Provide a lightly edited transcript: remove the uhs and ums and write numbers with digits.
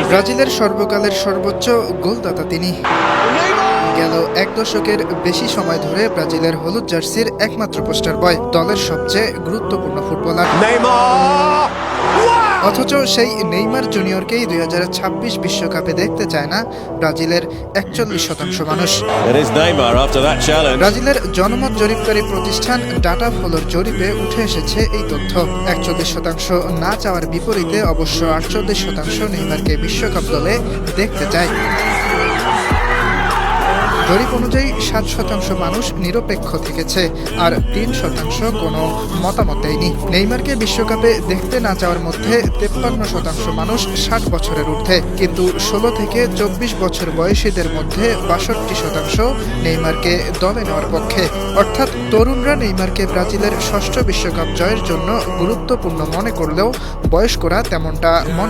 ব্রাজিলের সর্বকালের সর্বোচ্চ গোলদাতা তিনি। গেল এক দশকের বেশি সময় ধরে ব্রাজিলের হলুদ জার্সির একমাত্র পোস্টার বয়, দলের সবচেয়ে গুরুত্বপূর্ণ ফুটবলার। অথচ সেই নেইমার জুনিয়রকেই 2026 বিশ্বকাপে দেখতে চায় না ব্রাজিলের 41% মানুষ। ব্রাজিলের জনমত জরিপকারী প্রতিষ্ঠান ডাটা ফলোর জরিপে উঠে এসেছে এই তথ্য। 41% না চাওয়ার বিপরীতে অবশ্য 48% নেইমারকে বিশ্বকাপ দলে দেখতে চায়। জরিপ অনুযায়ী 7% মানুষ নিরপেক্ষ থেকেছে, আর 3% কোনো মতামত দেয়নি। নেইমারকে বিশ্বকাপে দেখতে না চাওয়ার মধ্যে 53% মানুষ 60 বছরের ঊর্ধ্বে, কিন্তু 16 থেকে 24 বছর বয়সীদের মধ্যে 62% নেইমারকে দলে নেওয়ার পক্ষে। অর্থাৎ তরুণরা নেইমারকে ব্রাজিলের ষষ্ঠ বিশ্বকাপ জয়ের জন্য গুরুত্বপূর্ণ মনে করলেও বয়স্করা তেমনটা মনে